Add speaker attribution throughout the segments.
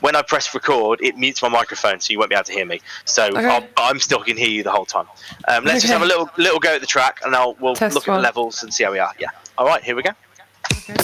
Speaker 1: when I press record, it mutes my microphone, so you won't be able to hear me. So I'm still can hear you the whole time. Let's just have a little go at the track, and we'll look at the levels and see how we are. Yeah. All right, here we go. Okay.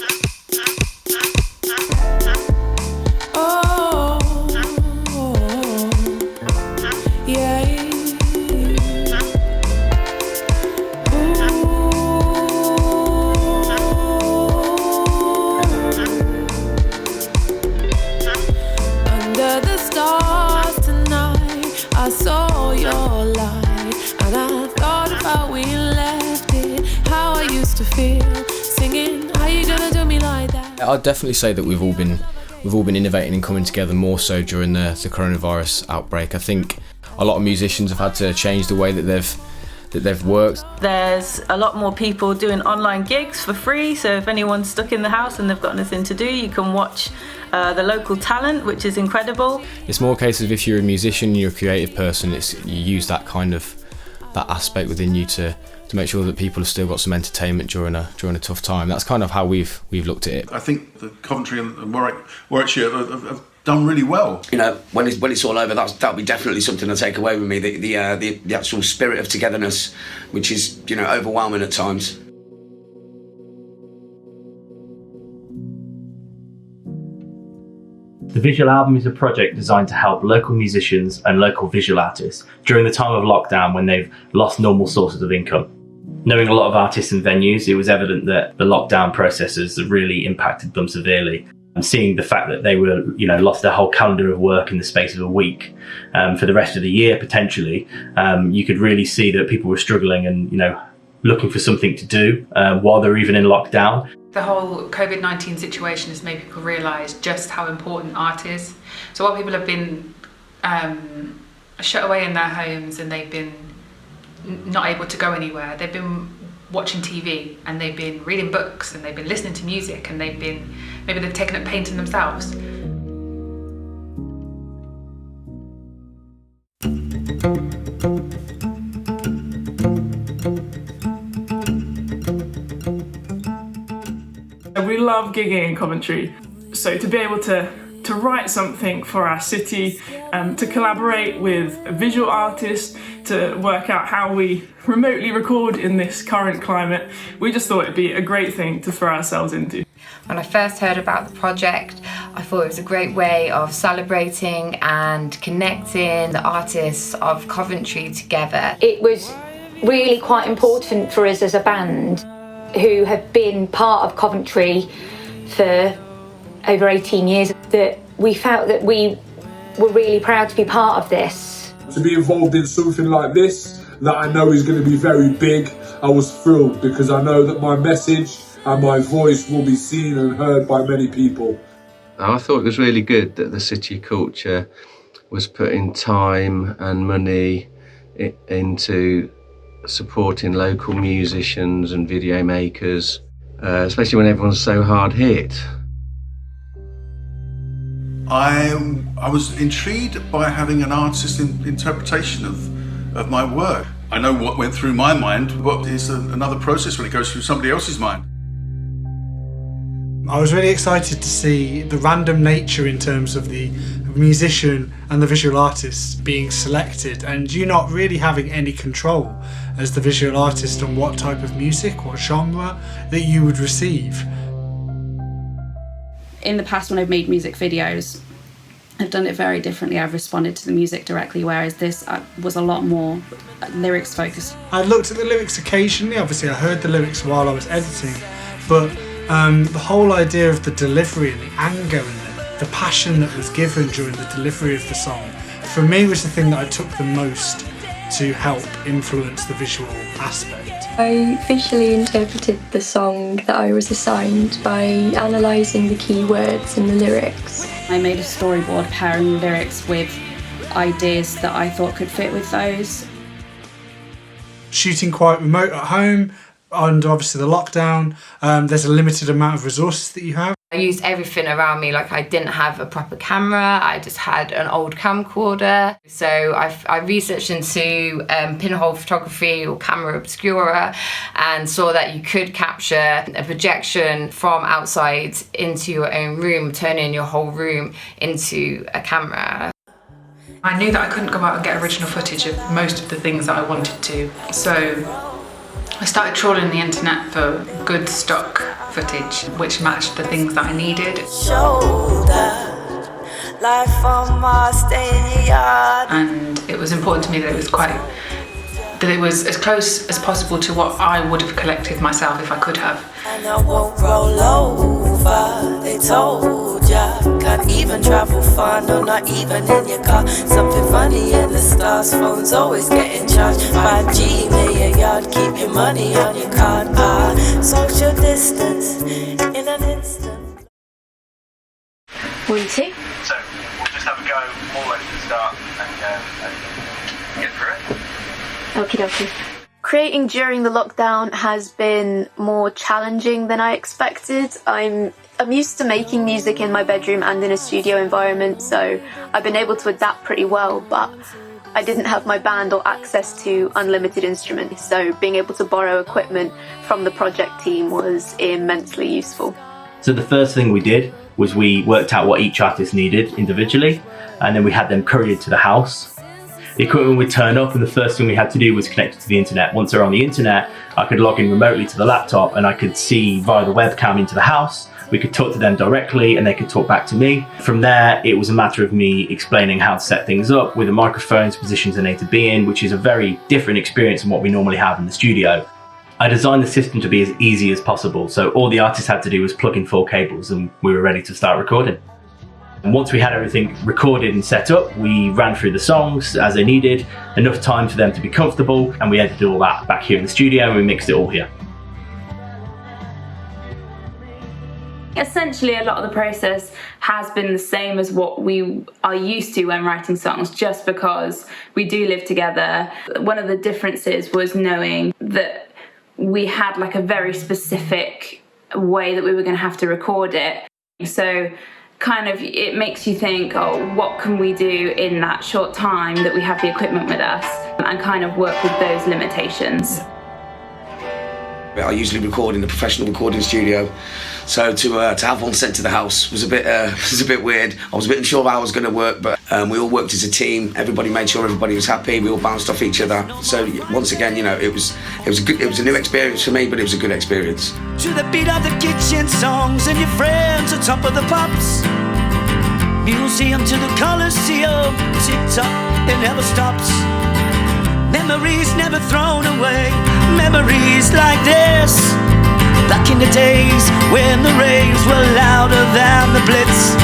Speaker 2: I saw your light, and I thought about when you left it, how I used to feel, singing, how you gonna do me like that?
Speaker 3: I'd definitely say that we've all been innovating and coming together more so during the coronavirus outbreak. I think a lot of musicians have had to change the way that they've worked.
Speaker 4: There's a lot more people doing online gigs for free, so if anyone's stuck in the house and they've got nothing to do, you can watch the local talent, which is incredible. It's more a case of if you're a musician, you're a creative person, you use that aspect within you to make sure that people have still got some entertainment during a tough time. That's kind of how we've looked at it.
Speaker 5: I think the Coventry and Warwickshire have done really well.
Speaker 6: You know, when it's all over, that'll be definitely something I take away with me. The actual spirit of togetherness, which is, you know, overwhelming at times.
Speaker 7: The visual album is a project designed to help local musicians and local visual artists during the time of lockdown when they've lost normal sources of income. Knowing a lot of artists and venues, it was evident that the lockdown processes have really impacted them severely. And seeing the fact that they were, lost their whole calendar of work in the space of a week for the rest of the year potentially, you could really see that people were struggling and, looking for something to do while they're even in lockdown.
Speaker 8: The whole COVID-19 situation has made people realise just how important art is. So while people have been shut away in their homes and they've been not able to go anywhere, they've been watching TV and they've been reading books and they've been listening to music and maybe they've taken up painting themselves.
Speaker 9: We love gigging in Coventry, so to be able to write something for our city, to collaborate with visual artists, to work out how we remotely record in this current climate, we just thought it'd be a great thing to throw ourselves into.
Speaker 10: When I first heard about the project, I thought it was a great way of celebrating and connecting the artists of Coventry together.
Speaker 11: It was really quite important for us as a band who have been part of Coventry for over 18 years, that we felt that we were really proud to be part of this.
Speaker 12: To be involved in something like this that I know is going to be very big, I was thrilled because I know that my message and my voice will be seen and heard by many people.
Speaker 13: I thought it was really good that the City Culture was putting time and money into supporting local musicians and video makers, especially when everyone's so hard hit.
Speaker 5: I was intrigued by having an artist's interpretation of my work. I know what went through my mind, but it's another process when it goes through somebody else's mind.
Speaker 14: I was really excited to see the random nature in terms of the musician and the visual artist being selected, and you not really having any control as the visual artist on what type of music, what genre that you would receive.
Speaker 15: In the past, when I've made music videos, I've done it very differently. I've responded to the music directly, whereas this was a lot more lyrics focused.
Speaker 14: I looked at the lyrics occasionally, obviously I heard the lyrics while I was editing, but the whole idea of the delivery and the anger and the passion that was given during the delivery of the song, for me was the thing that I took the most to help influence the visual aspect.
Speaker 16: I visually interpreted the song that I was assigned by analysing the key words in the lyrics.
Speaker 15: I made a storyboard pairing the lyrics with ideas that I thought could fit with those.
Speaker 14: Shooting quite remote at home, and obviously the lockdown, there's a limited amount of resources that you have.
Speaker 10: I used everything around me. Like, I didn't have a proper camera, I just had an old camcorder. So I researched into pinhole photography or camera obscura and saw that you could capture a projection from outside into your own room, turning your whole room into a camera.
Speaker 8: I knew that I couldn't go out and get original footage of most of the things that I wanted to, so I started trawling the internet for good stock footage which matched the things that I needed. And it was important to me that it was as close as possible to what I would have collected myself if I could have.
Speaker 2: And I won't roll over, they told ya. Can't even travel far, no, not even in your car. Something funny in the stars, phone's always getting charged. 5G near your yard, keep your money on your card. Social distance in an instant.
Speaker 11: 1, 2.
Speaker 1: So we'll just have a go all the way to the start and get through it.
Speaker 11: Okie dokie.
Speaker 17: Creating during the lockdown has been more challenging than I expected. I'm used to making music in my bedroom and in a studio environment, so I've been able to adapt pretty well, but I didn't have my band or access to unlimited instruments, so being able to borrow equipment from the project team was immensely useful.
Speaker 7: So the first thing we did was we worked out what each artist needed individually, and then we had them couriered to the house. The equipment would turn up, and the first thing we had to do was connect it to the internet. Once they're on the internet, I could log in remotely to the laptop and I could see via the webcam into the house. We could talk to them directly and they could talk back to me. From there, it was a matter of me explaining how to set things up with the microphones, positions they need to be in, which is a very different experience than what we normally have in the studio. I designed the system to be as easy as possible, so all the artists had to do was plug in 4 cables and we were ready to start recording. And once we had everything recorded and set up, we ran through the songs as they needed, enough time for them to be comfortable, and we edited all that back here in the studio and we mixed it all here.
Speaker 15: Essentially, a lot of the process has been the same as what we are used to when writing songs, just because we do live together. One of the differences was knowing that we had like a very specific way that we were going to have to record it. So kind of it makes you think, oh, what can we do in that short time that we have the equipment with us, and kind of work with those limitations.
Speaker 6: I usually record in a professional recording studio, so to have one sent to the house was a bit weird. I was a bit unsure how I was going to work, but we all worked as a team. Everybody made sure everybody was happy. We all bounced off each other. So once again, you know, it was a new experience for me, but it was a good experience.
Speaker 2: To the beat of the kitchen songs and your friends on top of the pops. Museum to the Coliseum, tick-tock, it never stops. Memories never thrown away, memories like this. Back in the days when the raves were louder than the blitz.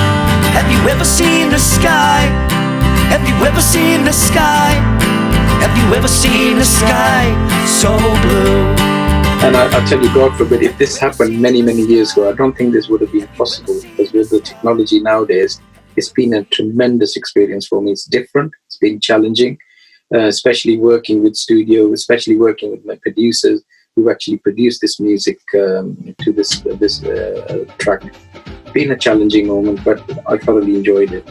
Speaker 2: Have you ever seen the sky? Have you ever seen the sky? Have you ever seen the sky so blue?
Speaker 18: And I tell you, God forbid, if this happened many, many years ago, I don't think this would have been possible, because with the technology nowadays, it's been a tremendous experience for me. It's different, it's been challenging. Especially working with studio, especially working with my producers who actually produced this music to this track. It's been a challenging moment, but I thoroughly enjoyed it.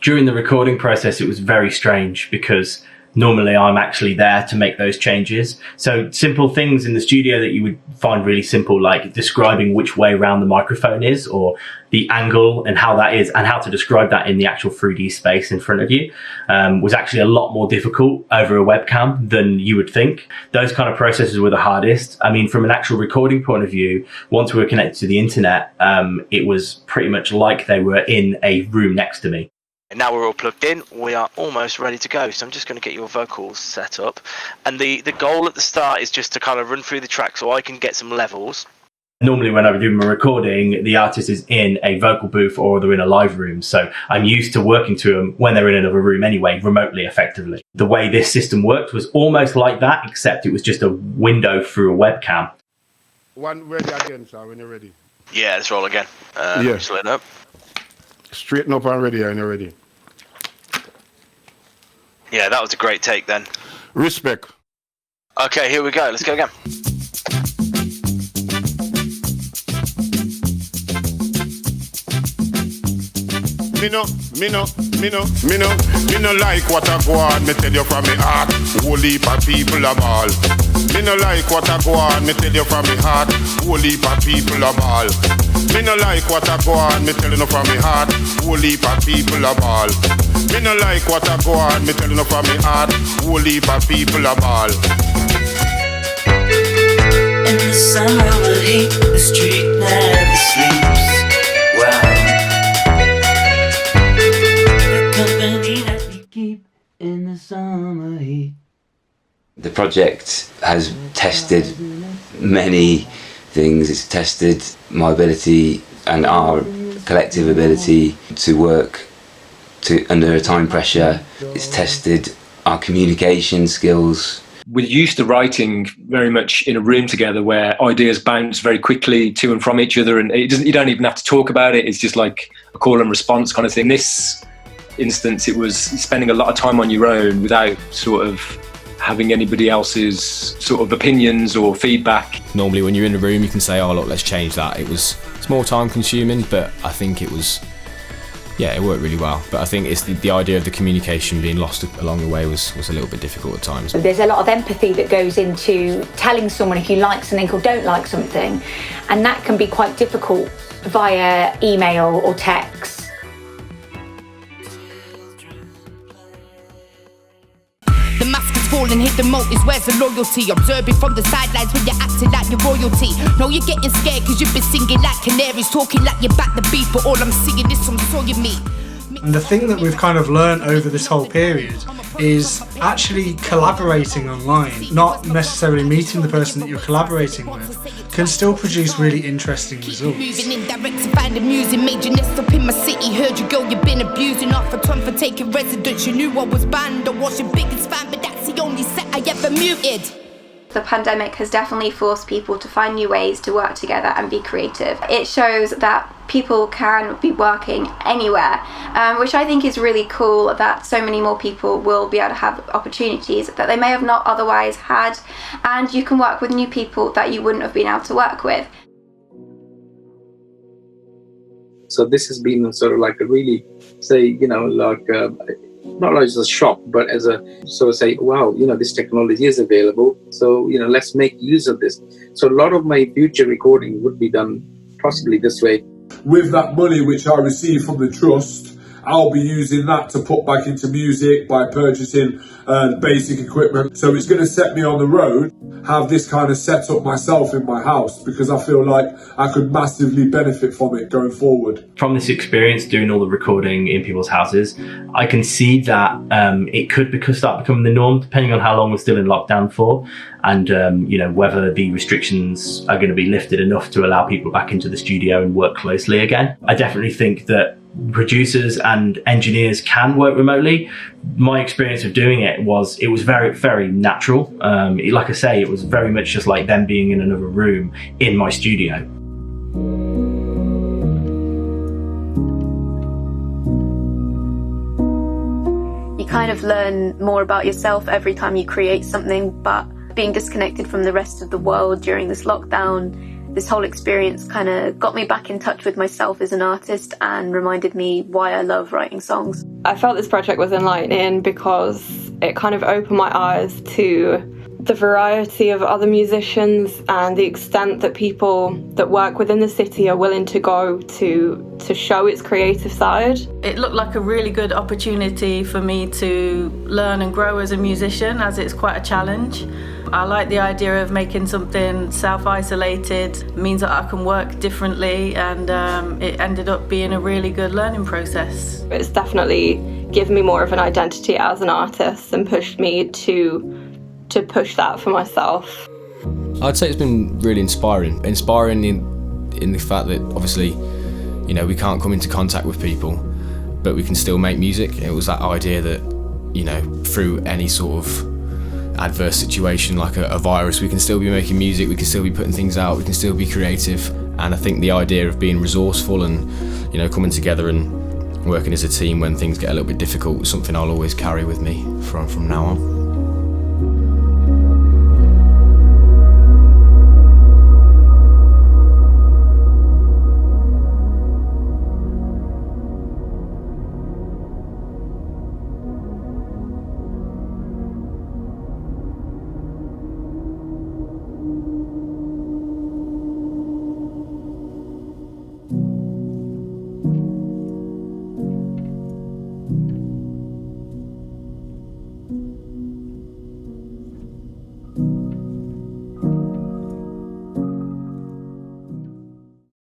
Speaker 7: During the recording process, it was very strange because normally I'm actually there to make those changes. So simple things in the studio that you would find really simple, like describing which way around the microphone is, or the angle and how that is, and how to describe that in the actual 3D space in front of you, was actually a lot more difficult over a webcam than you would think. Those kind of processes were the hardest. I mean, from an actual recording point of view, once we were connected to the internet, it was pretty much like they were in a room next to me.
Speaker 1: And now we're all plugged in, we are almost ready to go. So I'm just going to get your vocals set up. And the goal at the start is just to kind of run through the track so I can get some levels.
Speaker 7: Normally when I'm doing my recording, the artist is in a vocal booth or they're in a live room. So I'm used to working to them when they're in another room anyway, remotely, effectively. The way this system worked was almost like that, except it was just a window through a webcam.
Speaker 19: One ready again, sir, when you're ready.
Speaker 1: Yeah, let's roll again.
Speaker 19: Yes.
Speaker 1: Straighten up.
Speaker 19: Straighten up and ready, and you're ready.
Speaker 1: Yeah, that was a great take then.
Speaker 19: Respect.
Speaker 1: Okay, here we go. Let's go again.
Speaker 19: Me no like what I go on, me tell you from me heart. Whole heap of people a ball. Me no like what I go on, me tell you from me heart. Whole heap of people a ball. Me no like what I go on, me tell you from me heart. Whole heap of people a ball. Me no like what I go on, me tell you from me heart. Whole heap of people a ball.
Speaker 2: In the summer heat, the street never sleeps. Wow. In the summer heat.
Speaker 20: The project has tested many things. It's tested my ability and our collective ability to work under a time pressure. It's tested our communication skills.
Speaker 21: We're used to writing very much in a room together where ideas bounce very quickly to and from each other, and you don't even have to talk about it. It's just like a call and response kind of thing. This instance, it was spending a lot of time on your own without sort of having anybody else's sort of opinions or feedback.
Speaker 3: Normally when you're in a room you can say, oh look, let's change that. It's more time consuming, but I think it worked really well. But I think it's the idea of the communication being lost along the way was a little bit difficult at times.
Speaker 11: There's a lot of empathy that goes into telling someone if you like something or don't like something, and that can be quite difficult via email or text.
Speaker 22: The mask is falling, hit the motives, where's the loyalty? Observing from the sidelines when you're acting like you're royalty. No, you're getting scared cause you've been singing like canaries, talking like you're back the beat, but all I'm seeing is some soy meat.
Speaker 14: And the thing that we've kind of learned over this whole period is actually collaborating online, not necessarily meeting the person that you're collaborating with, can still produce really interesting results.
Speaker 22: Moving indirect to find amusing, made you nest up in my city, heard you go, you've been abusing, off a ton for taking residence, you knew I was banned, I was your biggest fan, but that's the only set I ever muted.
Speaker 23: The pandemic has definitely forced people to find new ways to work together and be creative. It shows that people can be working anywhere, which I think is really cool, that so many more people will be able to have opportunities that they may have not otherwise had, and you can work with new people that you wouldn't have been able to work with.
Speaker 18: So this has been sort of like a really, not as a shock, but as a sort of say, wow, this technology is available. So, let's make use of this. So a lot of my future recording would be done possibly this way.
Speaker 12: With that money which I receive from the trust, I'll be using that to put back into music by purchasing basic equipment. So it's going to set me on the road, have this kind of set up myself in my house, because I feel like I could massively benefit from it going forward.
Speaker 7: From this experience doing all the recording in people's houses, I can see that it could start becoming the norm, depending on how long we're still in lockdown for, and whether the restrictions are going to be lifted enough to allow people back into the studio and work closely again. I definitely think that producers and engineers can work remotely. My experience of doing it was very, very natural. Like I say, it was very much just like them being in another room in my studio.
Speaker 17: You kind of learn more about yourself every time you create something, but being disconnected from the rest of the world during this lockdown, this whole experience kind of got me back in touch with myself as an artist and reminded me why I love writing songs.
Speaker 24: I felt this project was enlightening because it kind of opened my eyes to the variety of other musicians and the extent that people that work within the city are willing to go to show its creative side.
Speaker 4: It looked like a really good opportunity for me to learn and grow as a musician, as it's quite a challenge. I like the idea of making something self-isolated. It means that I can work differently, and it ended up being a really good learning process.
Speaker 24: It's definitely given me more of an identity as an artist and pushed me to push that for myself.
Speaker 3: I'd say it's been really inspiring in the fact that obviously, you know, we can't come into contact with people, but we can still make music. It was that idea that, you know, through any sort of adverse situation like a virus, we can still be making music, we can still be putting things out, we can still be creative. And I think the idea of being resourceful and, you know, coming together and working as a team when things get a little bit difficult is something I'll always carry with me from now on.